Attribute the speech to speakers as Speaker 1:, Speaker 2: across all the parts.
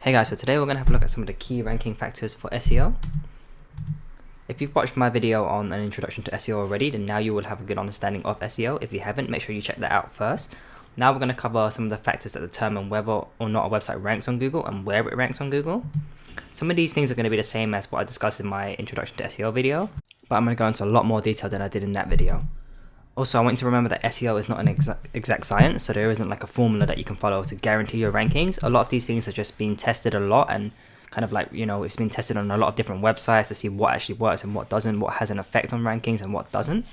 Speaker 1: Hey guys, so today we're going to have a look at some of the key ranking factors for SEO. If you've watched my video on an introduction to SEO already, then now you will have a good understanding of SEO. If you haven't, make sure you check that out first. Now we're going to cover some of the factors that determine whether or not a website ranks on Google and where it ranks on Google. Some of these things are going to be the same as what I discussed in my introduction to SEO video, but I'm going to go into a lot more detail than I did in that video. Also, I want you to remember that SEO is not an exact science, so there isn't like a formula that you can follow to guarantee your rankings. A lot of these things are just being tested a lot and kind of like, it's been tested on a lot of different websites to see what actually works and what doesn't, what has an effect on rankings and what doesn't.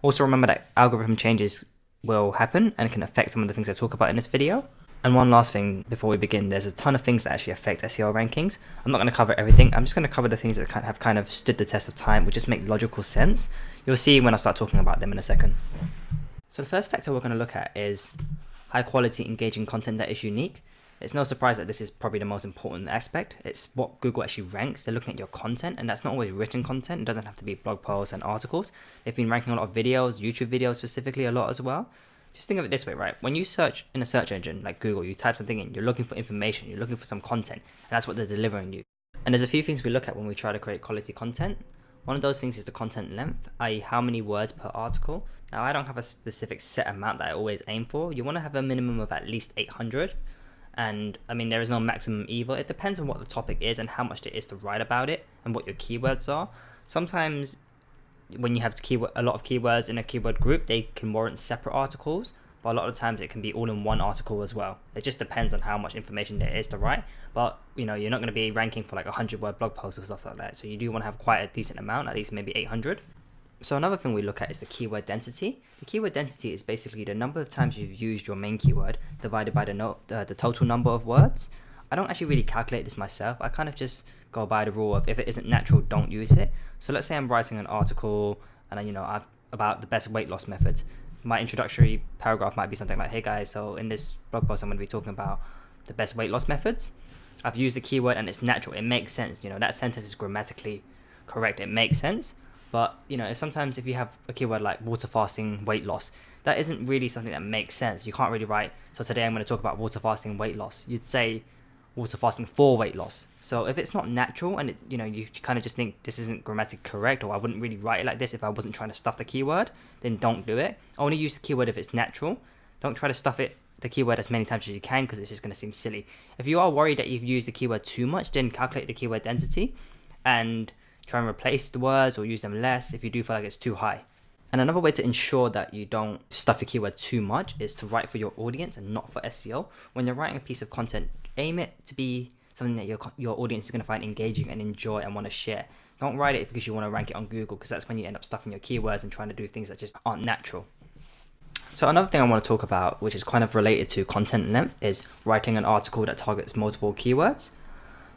Speaker 1: Also remember that algorithm changes will happen and can affect some of the things I talk about in this video. And one last thing before we begin, there's a ton of things that actually affect SEO rankings. I'm not going to cover everything. I'm just going to cover the things that have kind of stood the test of time, which just make logical sense. You'll see when I start talking about them in a second. So the first factor we're going to look at is high quality engaging content that is unique. It's no surprise that this is probably the most important aspect. It's what Google actually ranks. They're looking at your content, and that's not always written content. It doesn't have to be blog posts and articles. They've been ranking a lot of videos, YouTube videos specifically a lot as well. Just think of it this way, right? When you search in a search engine like Google, you type something in, you're looking for information, you're looking for some content, and that's what they're delivering you. And there's a few things we look at when we try to create quality content. One of those things is the content length, i.e. how many words per article. Now, I don't have a specific set amount that I always aim for. You want to have a minimum of at least 800. And I mean, there is no maximum either. It depends on what the topic is and how much there is to write about it and what your keywords are. Sometimes when you have a lot of keywords in a keyword group, they can warrant separate articles, but a lot of times it can be all in one article as well. It just depends on how much information there is to write, but you're not going to be ranking for like 100-word blog posts or stuff like that, so you do want to have quite a decent amount, at least maybe 800. So another thing we look at is the keyword density. The keyword density is basically the number of times you've used your main keyword divided by the total number of words. I don't actually really calculate this myself. I kind of just go by the rule of if it isn't natural, don't use it. So let's say I'm writing an article and about the best weight loss methods. My introductory paragraph might be something like, hey guys, so in this blog post I'm going to be talking about the best weight loss methods. I've used the keyword and it's natural, it makes sense, that sentence is grammatically correct, it makes sense. But sometimes if you have a keyword like water fasting weight loss, that isn't really something that makes sense. You can't really write, so today I'm going to talk about water fasting weight loss. You'd say water fasting for weight loss. So if it's not natural and you kind of just think this isn't grammatically correct, or I wouldn't really write it like this if I wasn't trying to stuff the keyword, then don't do it. Only use the keyword if it's natural. Don't try to stuff the keyword as many times as you can, because it's just going to seem silly. If you are worried that you've used the keyword too much, then calculate the keyword density and try and replace the words or use them less if you do feel like it's too high. And another way to ensure that you don't stuff your keyword too much is to write for your audience and not for SEO. When you're writing a piece of content, aim it to be something that your audience is going to find engaging and enjoy and want to share. Don't write it because you want to rank it on Google, because that's when you end up stuffing your keywords and trying to do things that just aren't natural. So another thing I want to talk about, which is kind of related to content length, is writing an article that targets multiple keywords.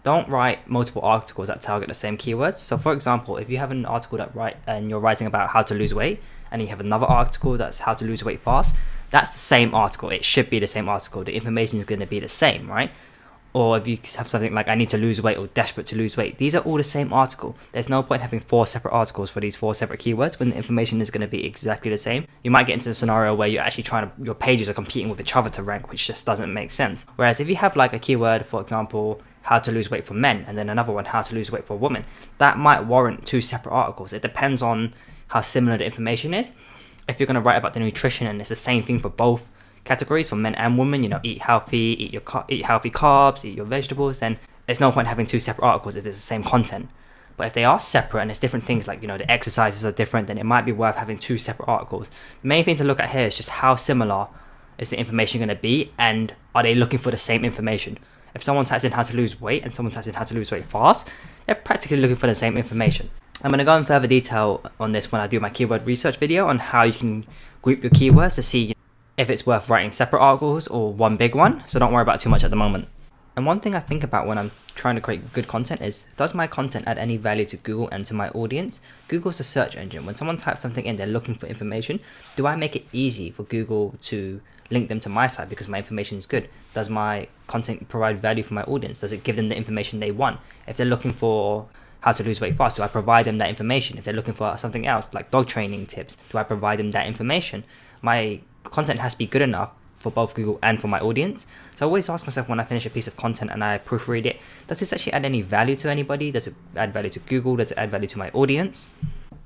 Speaker 1: Don't write multiple articles that target the same keywords. So for example, if you have an article and you're writing about how to lose weight, and you have another article that's how to lose weight fast, that's the same article. It should be the same article. The information is going to be the same, right? Or if you have something like I need to lose weight or desperate to lose weight, these are all the same article. There's no point having 4 separate articles for these 4 separate keywords when the information is going to be exactly the same. You might get into a scenario where you're actually your pages are competing with each other to rank, which just doesn't make sense. Whereas if you have like a keyword, for example, how to lose weight for men, and then another one, how to lose weight for women, that might warrant 2 separate articles. It depends on how similar the information is. If you're going to write about the nutrition and it's the same thing for both categories, for men and women, eat healthy, eat healthy carbs, eat your vegetables, then there's no point having 2 separate articles if it's the same content. But if they are separate and it's different things, like the exercises are different, then it might be worth having 2 separate articles. The main thing to look at here is just how similar is the information going to be, and are they looking for the same information? If someone types in how to lose weight and someone types in how to lose weight fast, they're practically looking for the same information. I'm going to go in further detail on this when I do my keyword research video on how you can group your keywords to see if it's worth writing separate articles or one big one, so don't worry about it too much at the moment. And one thing I think about when I'm trying to create good content is, does my content add any value to Google and to my audience? Google's a search engine. When someone types something in, they're looking for information. Do I make it easy for Google to link them to my site because my information is good? Does my content provide value for my audience? Does it give them the information they want? If they're looking for how to lose weight fast, do I provide them that information? If they're looking for something else like dog training tips, do I provide them that information? My content has to be good enough for both Google and for my audience. So I always ask myself when I finish a piece of content and I proofread it, does this actually add any value to anybody? Does it add value to Google? Does it add value to my audience?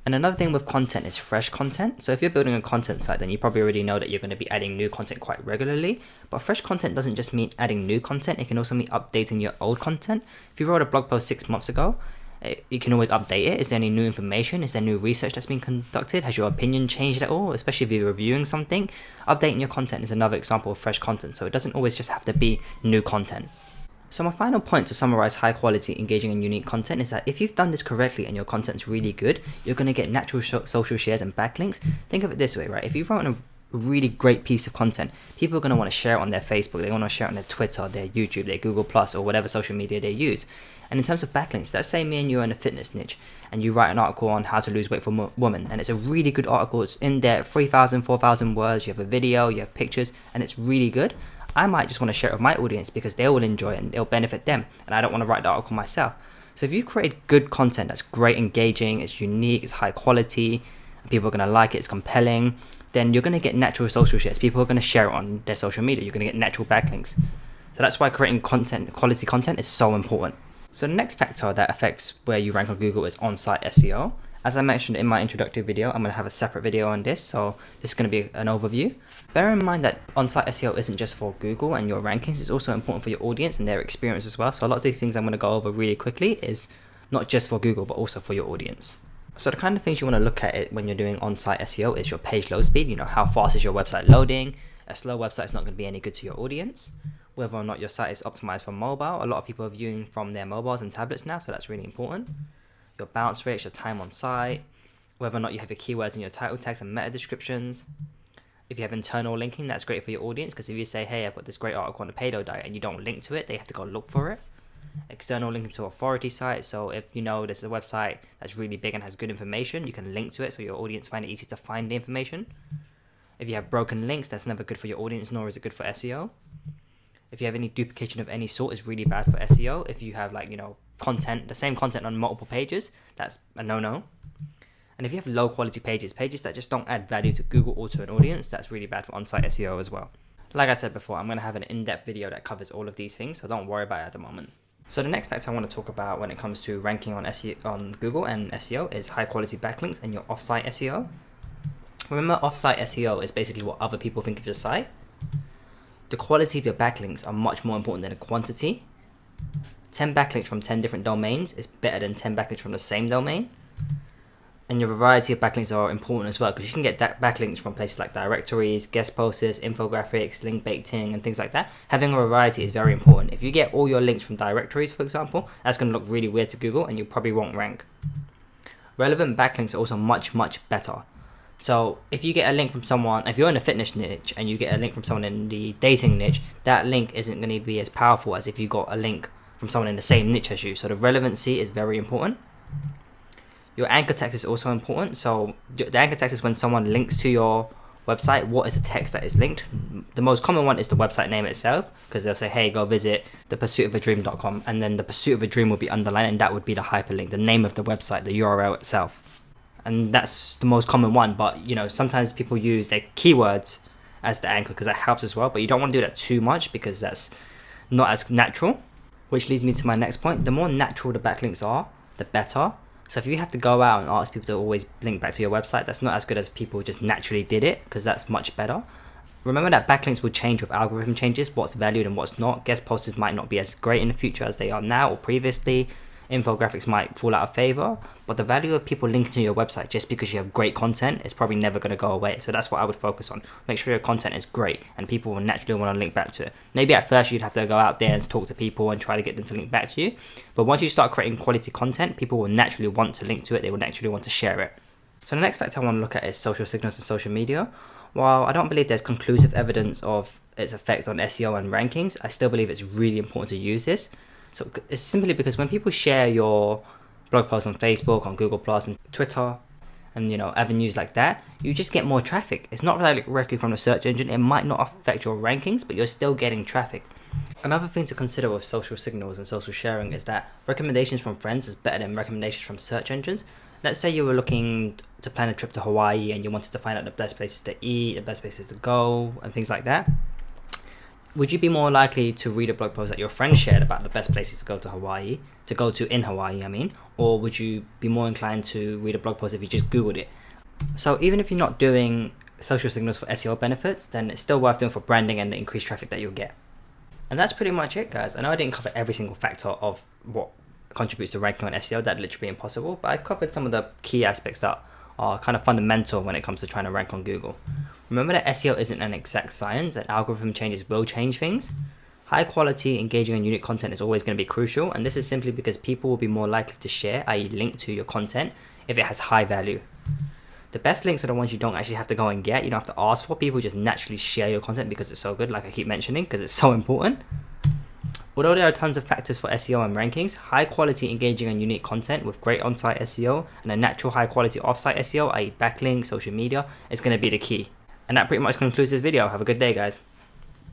Speaker 1: And another thing with content is fresh content. So if you're building a content site, then you probably already know that you're going to be adding new content quite regularly. But fresh content doesn't just mean adding new content. It can also mean updating your old content. If you wrote a blog post 6 months ago, you can always update it. Is there any new information? Is there new research that's been conducted? Has your opinion changed at all? Especially if you're reviewing something. Updating your content is another example of fresh content. So it doesn't always just have to be new content. So my final point to summarize high quality, engaging and unique content is that if you've done this correctly and your content's really good, you're going to get natural social shares and backlinks. Think of it this way, right? If you've written a really great piece of content, people are going to want to share it on their Facebook, they want to share it on their Twitter, their YouTube, their Google Plus, or whatever social media they use. And in terms of backlinks, let's say me and you are in a fitness niche and you write an article on how to lose weight for a woman, and it's a really good article. It's in there, 3,000, 4,000 words, you have a video, you have pictures, and it's really good. I might just want to share it with my audience because they will enjoy it and it'll benefit them, and I don't want to write the article myself. So if you create good content that's great, engaging, it's unique, it's high quality, people are going to like it, it's compelling, then you're going to get natural social shares. People are going to share it on their social media. You're going to get natural backlinks. So that's why creating content, quality content, is so important. So the next factor that affects where you rank on Google is on-site SEO. As I mentioned in my introductory video, I'm going to have a separate video on this, so this is going to be an overview. Bear in mind that on-site SEO isn't just for Google and your rankings, it's also important for your audience and their experience as well. So a lot of these things I'm going to go over really quickly is not just for Google, but also for your audience. So the kind of things you want to look at it when you're doing on-site SEO is your page load speed. You know, how fast is your website loading? A slow website is not going to be any good to your audience. Whether or not your site is optimized for mobile. A lot of people are viewing from their mobiles and tablets now, so that's really important. Your bounce rates, your time on site, whether or not you have your keywords in your title tags and meta descriptions. If you have internal linking, that's great for your audience, because if you say, hey, I've got this great article on the paleo diet, and you don't link to it, they have to go look for it. External linking to authority sites, so if you know this is a website that's really big and has good information, you can link to it so your audience find it easy to find the information. If you have broken links, that's never good for your audience, nor is it good for SEO. If you have any duplication of any sort, it's really bad for SEO. If you have, like, you know, content, the same content on multiple pages, that's a no-no. And if you have low quality pages that just don't add value to Google or to an audience, that's really bad for on-site SEO as well. Like I said before, I'm going to have an in-depth video that covers all of these things, so don't worry about it at the moment. So the next factor I want to talk about when it comes to ranking on SEO, on Google and SEO, is high quality backlinks and your off-site SEO. Remember, off-site SEO is basically what other people think of your site. The quality of your backlinks are much more important than the quantity. 10 backlinks from 10 different domains is better than 10 backlinks from the same domain. And your variety of backlinks are important as well, because you can get backlinks from places like directories, guest posters, infographics, link baiting, and things like that. Having a variety is very important. If you get all your links from directories, for example, that's going to look really weird to Google and you probably won't rank. Relevant backlinks are also much, much better. So if you get a link from someone, if you're in a fitness niche and you get a link from someone in the dating niche, that link isn't going to be as powerful as if you got a link from someone in the same niche as you. So the relevancy is very important. Your anchor text is also important. So the anchor text is when someone links to your website, what is the text that is linked? The most common one is the website name itself, because they'll say, hey, go visit thepursuitofadream.com, and then the pursuit of a dream will be underlined, and that would be the hyperlink, the name of the website, the URL itself. And that's the most common one, but you know, sometimes people use their keywords as the anchor because that helps as well, but you don't want to do that too much because that's not as natural. Which leads me to my next point. The more natural the backlinks are, the better. So if you have to go out and ask people to always link back to your website, that's not as good as people just naturally did it, because that's much better. Remember that backlinks will change with algorithm changes, what's valued and what's not. Guest posters might not be as great in the future as they are now or previously. Infographics might fall out of favor, but the value of people linking to your website just because you have great content is probably never going to go away. So that's what I would focus on. Make sure your content is great and people will naturally want to link back to it. Maybe at first you'd have to go out there and talk to people and try to get them to link back to you, but once you start creating quality content, people will naturally want to link to it. They will naturally want to share it. So the next factor I want to look at is social signals and social media. While I don't believe there's conclusive evidence of its effect on SEO and rankings, I still believe it's really important to use this. So it's simply because when people share your blog posts on Facebook, on Google Plus, and Twitter, and you know, avenues like that, you just get more traffic. It's not directly from the search engine. It might not affect your rankings, but you're still getting traffic. Another thing to consider with social signals and social sharing is that recommendations from friends is better than recommendations from search engines. Let's say you were looking to plan a trip to Hawaii and you wanted to find out the best places to eat, the best places to go, and things like that. Would you be more likely to read a blog post that your friend shared about the best places to go in Hawaii, I mean, or would you be more inclined to read a blog post if you just Googled it? So even if you're not doing social signals for SEO benefits, then it's still worth doing for branding and the increased traffic that you'll get. And that's pretty much it, guys. I know I didn't cover every single factor of what contributes to ranking on SEO. That'd literally be impossible, but I covered some of the key aspects that are kind of fundamental when it comes to trying to rank on Google. Remember that SEO isn't an exact science, and algorithm changes will change things. High quality, engaging and unique content is always going to be crucial, and this is simply because people will be more likely to share, i.e. link to your content, if it has high value. The best links are the ones you don't actually have to go and get. You don't have to ask for. People just naturally share your content because it's so good, like I keep mentioning, because it's so important. Although there are tons of factors for SEO and rankings, high quality, engaging and unique content with great on-site SEO and a natural high quality off-site SEO, i.e. backlinks, social media, is going to be the key. And that pretty much concludes this video. Have a good day, guys.